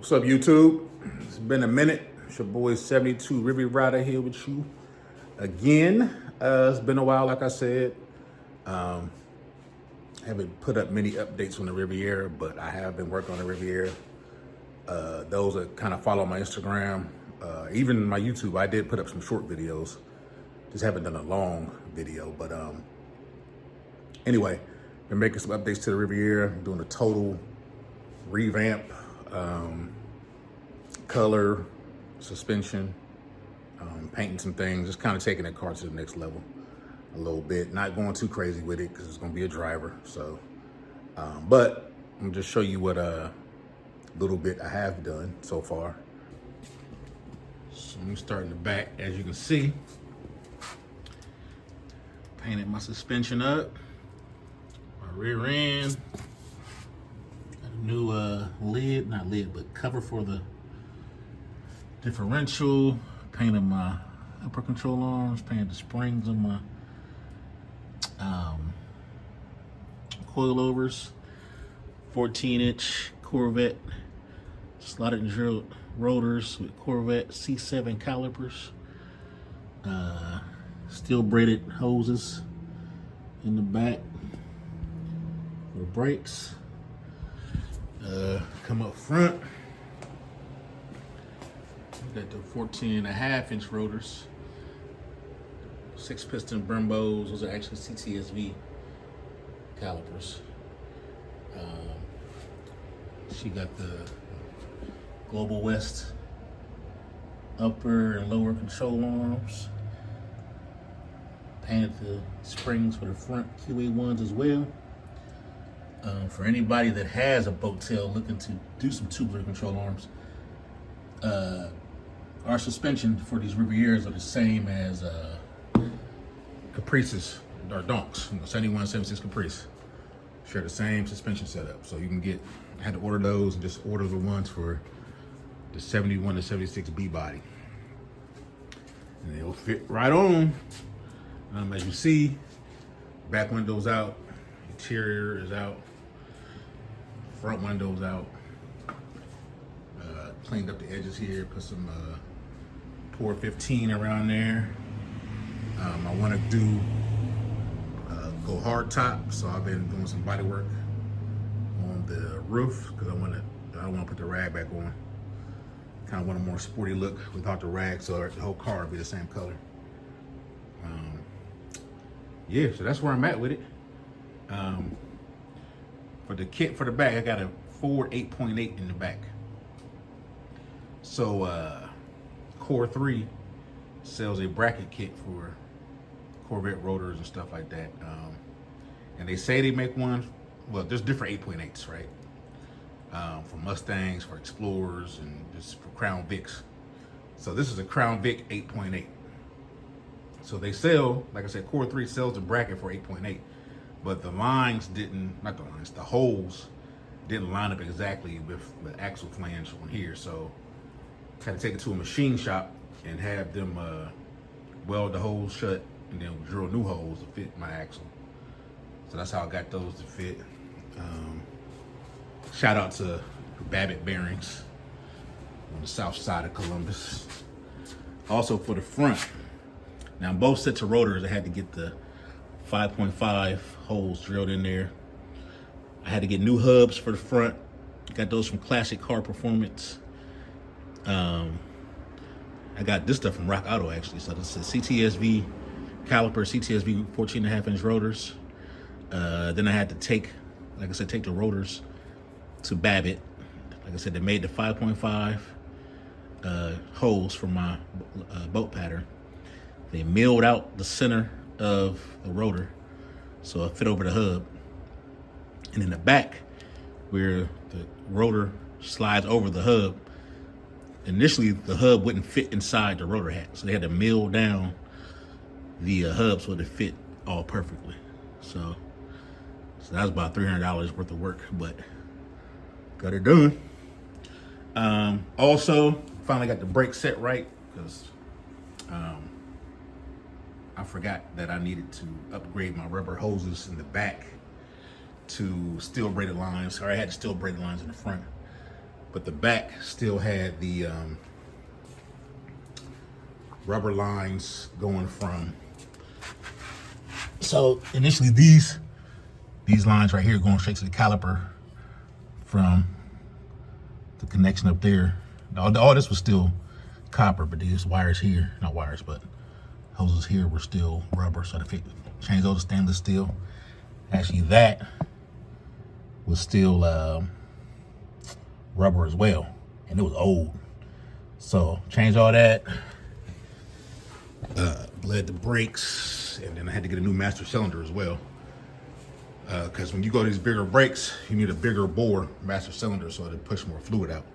What's up, YouTube? It's been a minute. It's your boy 72 Riviera here with you again. It's been a while, like I said. Haven't put up many updates on the Riviera, but I have been working on the Riviera. Those that kind of follow my Instagram, even my YouTube, I did put up some short videos. Just haven't done a long video, but anyway, been making some updates to the Riviera, doing a total revamp, color, suspension, painting some things, just kind of taking the car to the next level a little bit. Not going too crazy with it because it's going to be a driver. So, but I'm just show you what little bit I have done so far. So let me start in the back. As you can see, painted my suspension up, my rear end, got a new lid, not lid, but cover for the differential, painted my upper control arms, painted the springs on my coilovers, 14-inch Corvette slotted and drilled rotors with Corvette C7 calipers, steel braided hoses in the back for brakes. Come up front, got the 14.5-inch rotors, 6-piston Brembos. Those are actually CTSV calipers. She got the Global West upper and lower control arms. Painted the springs for the front QA1s as well. For anybody that has a boat tail looking to do some tubular control arms, our suspension for these Rivieras are the same as Caprices or Donks, 71, 76 Caprice. Share the same suspension setup. So you can get, I had to order those and just order the ones for the 71 to 76 B body. And they'll fit right on. As you see, back window's out, interior is out, front window's out. Cleaned up the edges here, put some Pour 15 around there. I want to do go hard top, so I've been doing some body work on the roof because I don't want to put the rag back on. Kind of want a more sporty look without the rag, so the whole car will be the same color. Yeah, so that's where I'm at with it. For the kit for the back, I got a Ford 8.8 in the back. So Core 3 sells a bracket kit for Corvette rotors and stuff like that. And they say they make one, well, there's different 8.8s, right? For Mustangs, for Explorers, and just for Crown Vics. So this is a Crown Vic 8.8. So they sell, like I said, Core 3 sells the bracket for 8.8, but the lines didn't, not the lines, the holes didn't line up exactly with the axle flange on here. So I had to take it to a machine shop and have them weld the holes shut and then drill new holes to fit my axle. So that's how I got those to fit. Shout out to Babbitt Bearings on the south side of Columbus. Also for the front, now both sets of rotors, I had to get the 5.5 holes drilled in there. I had to get new hubs for the front. Got those from Classic Car Performance. I got this stuff from Rock Auto actually. So this is CTSV caliper, CTSV 14.5-inch rotors. Then I had to take, like I said, take the rotors to Babbitt. Like I said, they made the 5.5 holes for my boat pattern. They milled out the center of the rotor so it fit over the hub. And in the back, where the rotor slides over the hub, initially the hub wouldn't fit inside the rotor hat. So they had to mill down the hub so it fit all perfectly. So that was about $300 worth of work, but got it done. Also, finally got the brake set right because I forgot that I needed to upgrade my rubber hoses in the back to steel braided lines, or I had steel braided lines in the front. but the back still had the rubber lines going from. So initially these lines right here going straight to the caliper from the connection up there. All this was still copper, but these wires here, not wires, but hoses here were still rubber. So to change those to stainless steel. Actually, that was still rubber as well, and it was old. So changed all that, bled the brakes, and then I had to get a new master cylinder as well. Because when you go to these bigger brakes, you need a bigger bore master cylinder so to push more fluid out.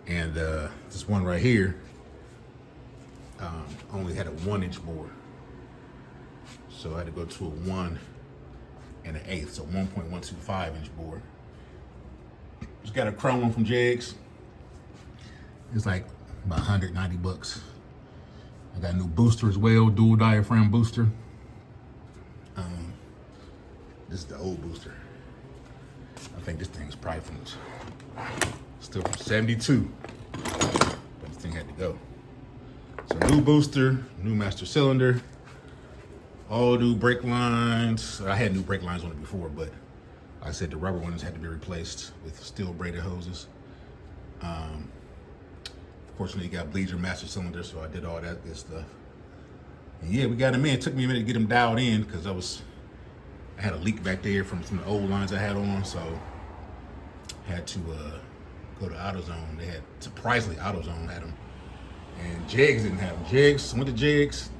And this one right here only had a 1-inch bore. So I had to go to a 1 1/8, so 1.125-inch bore. Just got a chrome one from Jegs. It's like about 190 bucks. I got a new booster as well, dual diaphragm booster. This is the old booster. I think this thing's probably still from 72, but this thing had to go. So new booster, new master cylinder, all new brake lines. I had new brake lines on it before, but like I said, the rubber ones had to be replaced with steel braided hoses. Fortunately, you got bleeder master cylinder, so I did all that good stuff. And yeah, we got him in. It took me a minute to get him dialed in because I had a leak back there from some of the old lines I had on, so I had to go to AutoZone. They had, surprisingly, AutoZone had them, and Jegs didn't have them. Jegs, went to Jegs.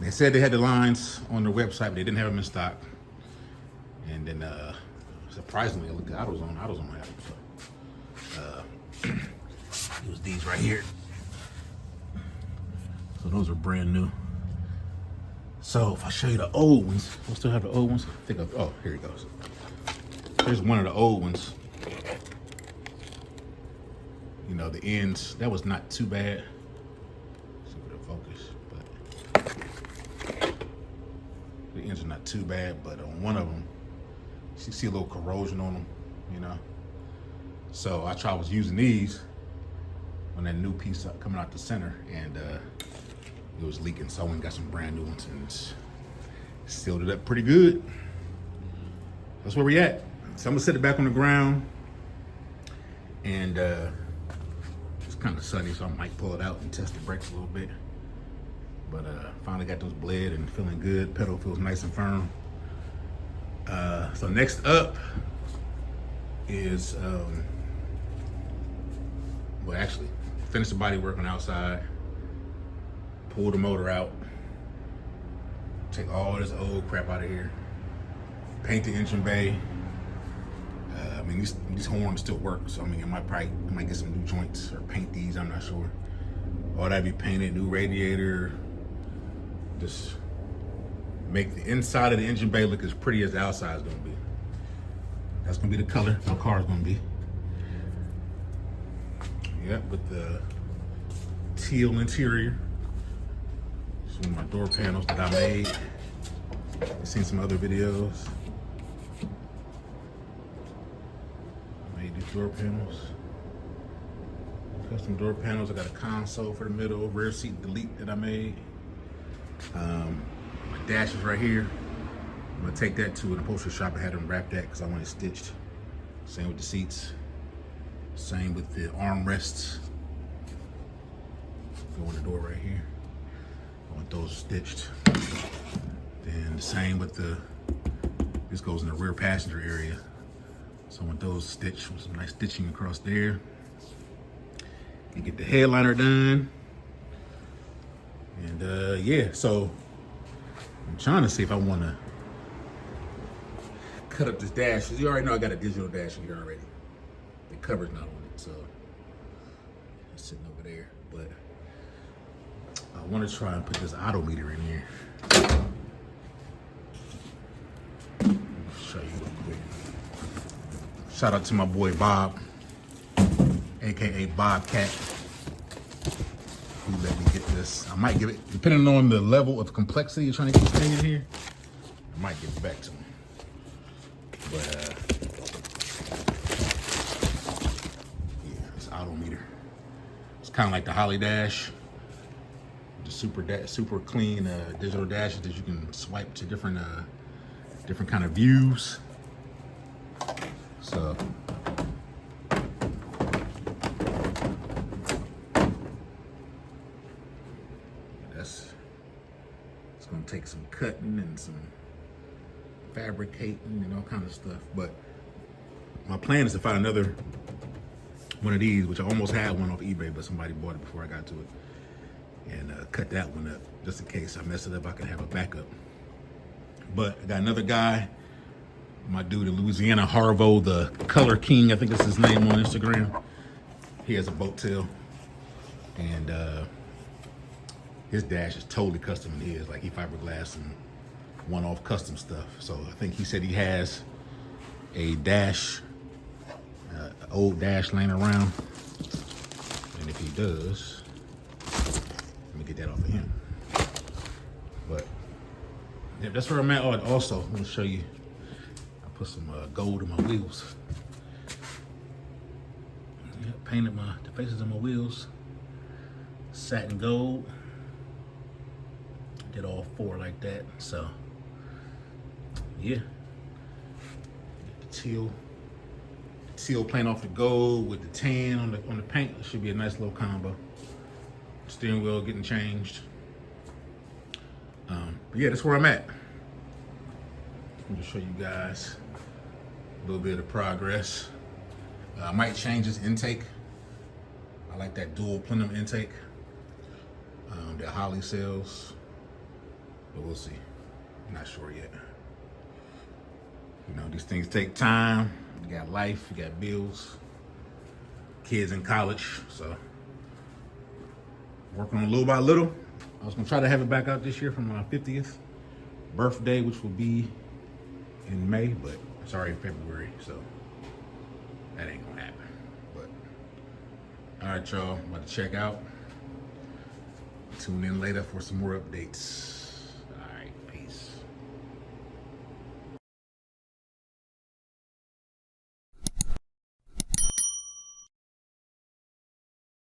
They said they had the lines on their website, but they didn't have them in stock. And then, surprisingly, I looked at AutoZone. AutoZone had them. So, it was these right here. So those are brand new. So if I show you the old ones, I still have the old ones. Oh, here it goes. Here's one of the old ones. You know, the ends, that was not too bad. Let's see if it'll focus, but the ends are not too bad, but on one of them, you see a little corrosion on them, you know? So I was using these on that new piece coming out the center, and it was leaking, so I went and got some brand new ones and sealed it up pretty good. That's where we at. So I'm gonna set it back on the ground, and it's kind of sunny, so I might pull it out and test the brakes a little bit. But finally got those bled and feeling good. Pedal feels nice and firm. So next up is, well, actually, finish the body work on the outside, pull the motor out, take all this old crap out of here, paint the engine bay. I mean, these horns still work, so I mean, I might get some new joints or paint these, I'm not sure. All that be painted, new radiator, just make the inside of the engine bay look as pretty as the outside is gonna be. That's gonna be the color my car is gonna be. Yep, with the teal interior. Some of my door panels that I made. You've seen some other videos. I made these door panels. Custom door panels. I got a console for the middle, rear seat delete that I made. My dash is right here. I'm gonna take that to an upholstery shop. I had them wrap that because I want it stitched. Same with the seats. Same with the armrests. Go in the door right here. I want those stitched. Then the same with this goes in the rear passenger area. So I want those stitched with some nice stitching across there. And get the headliner done. And yeah, so I'm trying to see if I want to cut up this dash. You already know I got a digital dash in here already. The cover's not on it, so it's sitting over there. But I want to try and put this AutoMeter in here. Let me show you real quick. Shout out to my boy Bob, aka Bobcat. He let me get this. I might give it, depending on the level of complexity you're trying to get this thing in here, I might give it back to him. But kind of like the Holly Dash, the super clean digital dashes that you can swipe to different kind of views. So it's gonna take some cutting and some fabricating and all kind of stuff. But my plan is to find another one of these, which I almost had one off eBay, but somebody bought it before I got to it, and cut that one up just in case I mess it up. I can have a backup. But I got another guy, my dude in Louisiana, Harvo, the Color King, I think that's his name on Instagram. He has a boat tail, and his dash is totally custom in his. Like, he fiberglass and one-off custom stuff. So I think he said he has a dash, old dash laying around, and if he does, let me get that off of him. But yeah, that's where I'm at. Oh, also, let me show you. I put some gold in my wheels. Yeah, painted the faces on my wheels satin gold. Did all four like that. So yeah, the teal paint off the gold with the tan on the paint. It should be a nice little combo. Steering wheel getting changed. But yeah, that's where I'm at. Let me just show you guys a little bit of progress. I might change this intake. I like that dual plenum intake that Holly sells, but we'll see. I'm not sure yet. You know, these things take time. You got life, you got bills, kids in college, so working on it little by little. I was gonna try to have it back out this year for my 50th birthday, which will be in May, but it's already February, so that ain't gonna happen. But all right, y'all, I'm about to check out. Tune in later for some more updates.